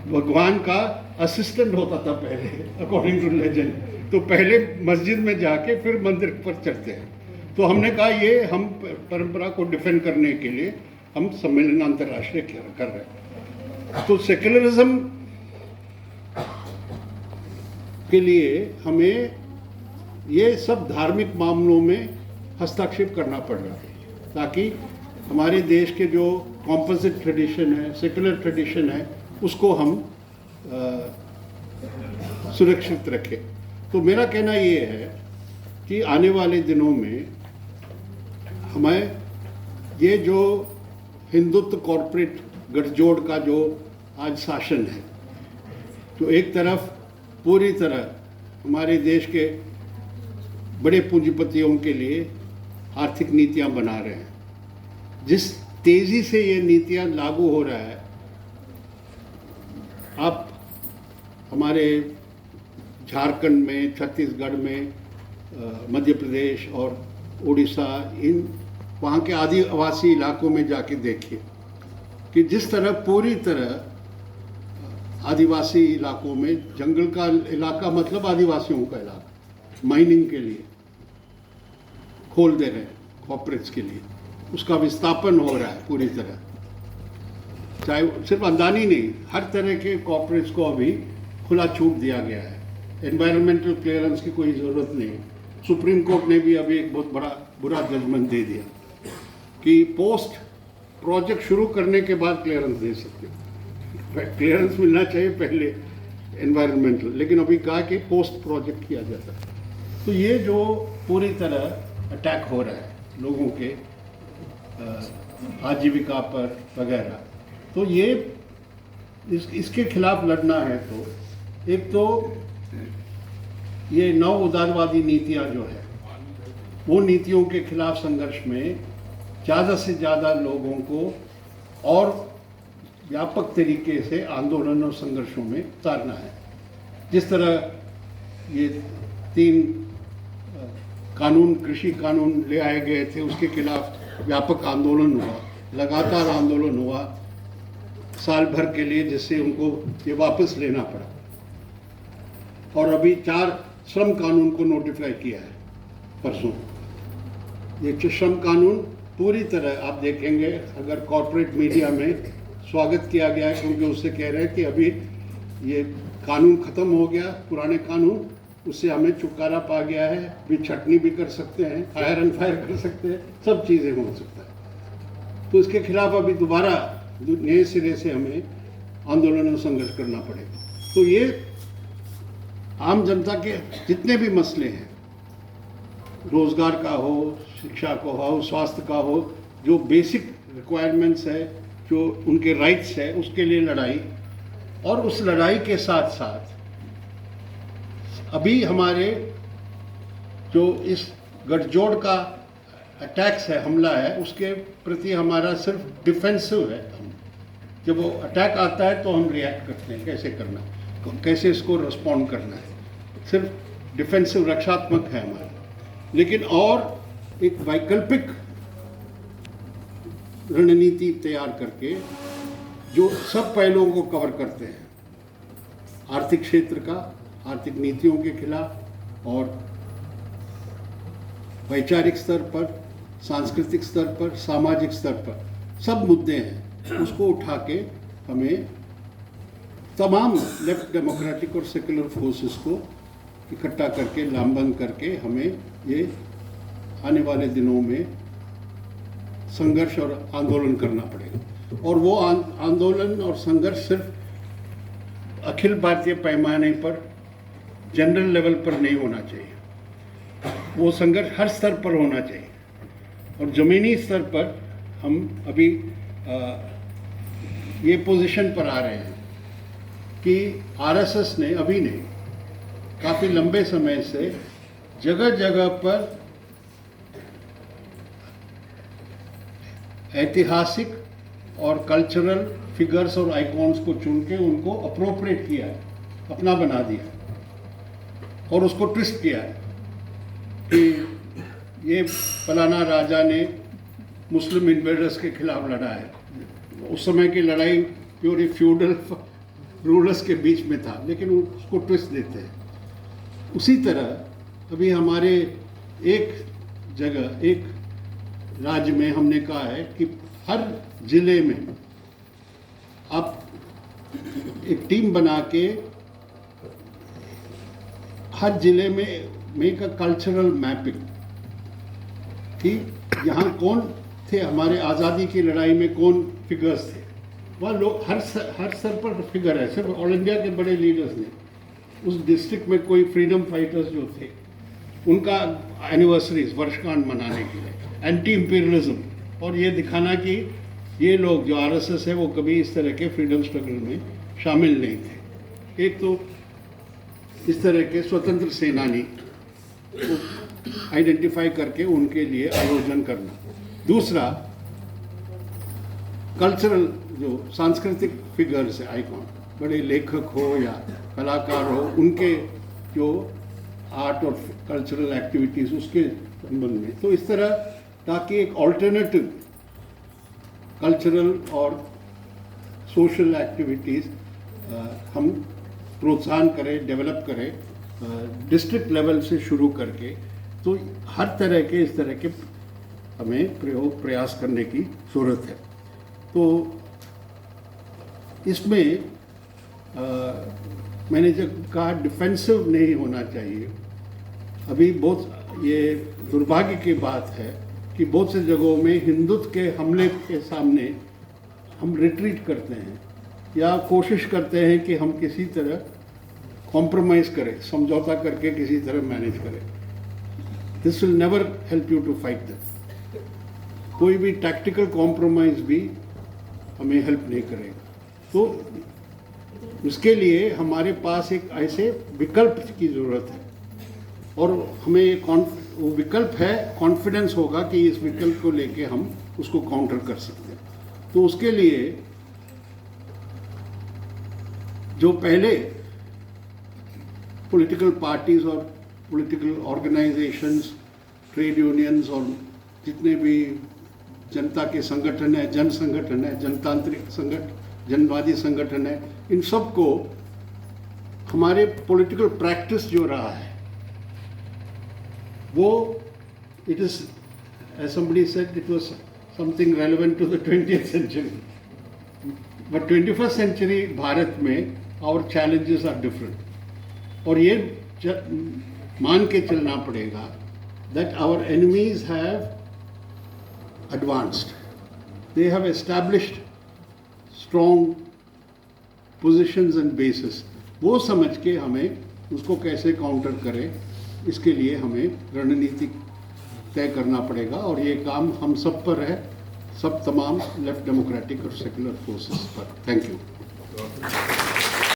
भगवान का असिस्टेंट होता था पहले, अकॉर्डिंग टू लेजेंड। तो पहले मस्जिद में जाके फिर मंदिर पर चढ़ते हैं। तो हमने कहा ये हम परंपरा को डिफेंड करने के लिए हम सम्मेलन अंतर्राष्ट्रीय कर रहे हैं। तो सेक्युलरिज्म के लिए हमें ये सब धार्मिक मामलों में हस्तक्षेप करना पड़ रहा है, ताकि हमारे देश के जो कॉम्पोजिट ट्रेडिशन है, सेक्युलर ट्रेडिशन है, उसको हम सुरक्षित रखें। तो मेरा कहना ये है कि आने वाले दिनों में हमें ये जो हिंदुत्व कॉरपोरेट गठजोड़ का जो आज शासन है, तो एक तरफ पूरी तरह हमारे देश के बड़े पूंजीपतियों के लिए आर्थिक नीतियां बना रहे हैं, जिस तेज़ी से ये नीतियां लागू हो रहा है, आप हमारे झारखंड में, छत्तीसगढ़ में, मध्य प्रदेश और उड़ीसा, इन वहाँ के आदिवासी इलाकों में जाके देखिए कि जिस तरह पूरी तरह आदिवासी इलाकों में, जंगल का इलाका मतलब आदिवासियों का इलाका, माइनिंग के लिए खोल दे रहे हैं कॉर्पोरेट्स के लिए, उसका विस्थापन हो रहा है पूरी तरह। चाहे सिर्फ अंदानी नहीं, हर तरह के कॉर्पोरेट्स को अभी खुला छूट दिया गया है। एनवायरमेंटल क्लियरेंस की कोई ज़रूरत नहीं। सुप्रीम कोर्ट ने भी अभी एक बहुत बड़ा बुरा जजमेंट दे दिया कि पोस्ट प्रोजेक्ट शुरू करने के बाद क्लियरेंस दे सकते हो। क्लियरेंस मिलना चाहिए पहले एनवायरमेंटल, लेकिन अभी कहा कि पोस्ट प्रोजेक्ट किया जाता है। तो ये जो पूरी तरह अटैक हो रहा है लोगों के आजीविका पर वगैरह, तो ये इसके खिलाफ लड़ना है। तो एक तो ये नव उदारवादी नीतियां जो है, वो नीतियों के खिलाफ संघर्ष में ज़्यादा से ज़्यादा लोगों को और व्यापक तरीके से आंदोलन और संघर्षों में उतारना है। जिस तरह ये 3 कानून, कृषि कानून ले आए गए थे, उसके खिलाफ व्यापक आंदोलन हुआ, लगातार आंदोलन हुआ साल भर के लिए, जिससे उनको ये वापस लेना पड़ा। और अभी 4 श्रम कानून को नोटिफाई किया है परसों। ये श्रम कानून पूरी तरह आप देखेंगे, अगर कॉर्पोरेट मीडिया में स्वागत किया गया है, क्योंकि उससे कह रहे हैं कि अभी ये कानून ख़त्म हो गया, पुराने कानून, उससे हमें छुटकारा पा गया है। भी छटनी भी कर सकते हैं, फायर एंड फायर कर सकते हैं, सब चीज़ें हो सकता है। तो इसके खिलाफ अभी दोबारा नए सिरे से हमें आंदोलन और संघर्ष करना पड़ेगा। तो ये आम जनता के जितने भी मसले हैं, रोजगार का हो, शिक्षा का हो, स्वास्थ्य का हो, जो बेसिक रिक्वायरमेंट्स है, जो उनके राइट्स है, उसके लिए लड़ाई, और उस लड़ाई के साथ साथ अभी हमारे जो इस गठजोड़ का अटैक्स है, हमला है, उसके प्रति हमारा सिर्फ डिफेंसिव है। जब वो अटैक आता है तो हम रिएक्ट करते हैं, कैसे करना है, कैसे इसको रिस्पॉन्ड करना है, सिर्फ डिफेंसिव, रक्षात्मक है हमारा। लेकिन और एक वैकल्पिक रणनीति तैयार करके जो सब पहलुओं को कवर करते हैं, आर्थिक क्षेत्र का, आर्थिक नीतियों के खिलाफ, और वैचारिक स्तर पर, सांस्कृतिक स्तर पर, सामाजिक स्तर पर सब मुद्दे हैं, उसको उठा के हमें तमाम लेफ्ट डेमोक्रेटिक और सेकुलर फोर्सेस को इकट्ठा करके, लामबंद करके हमें ये आने वाले दिनों में संघर्ष और आंदोलन करना पड़ेगा। और वो आंदोलन और संघर्ष सिर्फ अखिल भारतीय पैमाने पर, जनरल लेवल पर नहीं होना चाहिए, वो संघर्ष हर स्तर पर होना चाहिए। और ज़मीनी स्तर पर हम अभी ये पोजीशन पर आ रहे हैं कि आरएसएस ने, अभी नहीं, काफ़ी लंबे समय से जगह जगह पर ऐतिहासिक और कल्चरल फिगर्स और आइकॉन्स को चुन के उनको अप्रोप्रिएट किया है, अपना बना दिया और उसको ट्विस्ट किया है कि ये फलाना राजा ने मुस्लिम इन्वेडर्स के खिलाफ लड़ा है। उस समय की लड़ाई प्योर फ्यूडल रूलर्स के बीच में था, लेकिन उसको ट्विस्ट देते हैं। उसी तरह अभी हमारे एक जगह, एक राज्य में हमने कहा है कि हर जिले में आप एक टीम बना के हर जिले में मेक अ कल्चरल मैपिंग कि यहाँ कौन थे, हमारे आज़ादी की लड़ाई में कौन फिगर्स थे। वहाँ लोग हर स्तर पर फिगर है, सिर्फ ऑल इंडिया के बड़े लीडर्स ने, उस डिस्ट्रिक्ट में कोई फ्रीडम फाइटर्स जो थे उनका एनिवर्सरीज, वर्षगांठ मनाने के लिए, एंटी इंपीरियलिज्म, और ये दिखाना कि ये लोग जो आरएसएस है वो कभी इस तरह के फ्रीडम स्ट्रगल में शामिल नहीं थे। एक तो इस तरह के स्वतंत्र सेनानी को आइडेंटिफाई करके उनके लिए आयोजन करना। दूसरा, कल्चरल जो सांस्कृतिक फिगर्स है, आइकॉन, बड़े लेखक हो या कलाकार हो, उनके जो आर्ट और कल्चरल एक्टिविटीज़ उसके संबंध में, तो इस तरह ताकि एक ऑल्टरनेटिव कल्चरल और सोशल एक्टिविटीज़ हम प्रोत्साहन करें, डेवलप करें डिस्ट्रिक्ट लेवल से शुरू करके। तो हर तरह के इस तरह के हमें प्रयास करने की ज़रूरत है। तो इसमें मैंने जब कहा डिफेंसिव नहीं होना चाहिए, अभी बहुत ये दुर्भाग्य की बात है कि बहुत से जगहों में हिंदुत्व के हमले के सामने हम रिट्रीट करते हैं या कोशिश करते हैं कि हम किसी तरह कॉम्प्रोमाइज़ करें, समझौता करके किसी तरह मैनेज करें। This will never help you to fight that. कोई भी टैक्टिकल कॉम्प्रोमाइज़ भी हमें हेल्प नहीं करेगा। तो उसके लिए हमारे पास एक ऐसे विकल्प की ज़रूरत है, और हमें वो विकल्प है, कॉन्फिडेंस होगा कि इस विकल्प को लेके हम उसको काउंटर कर सकते हैं। तो उसके लिए जो पहले पॉलिटिकल पार्टीज और पॉलिटिकल ऑर्गेनाइजेशंस, ट्रेड यूनियंस और जितने भी जनता के संगठन है, जन संगठन है, जनतांत्रिक संगठन, जनवादी संगठन है, इन सब को हमारे पॉलिटिकल प्रैक्टिस जो रहा है वो, it is, as somebody said, it was something relevant to the 20th century. But 21st century Bharat में our challenges are different. और ये मान के चलना पड़ेगा that our enemies have advanced. They have established strong positions and bases. वो समझ के हमें उसको कैसे काउंटर करें, इसके लिए हमें रणनीति तय करना पड़ेगा और ये काम हम सब पर है, सब तमाम लेफ्ट डेमोक्रेटिक और सेकुलर फोर्सेस पर। Thank you.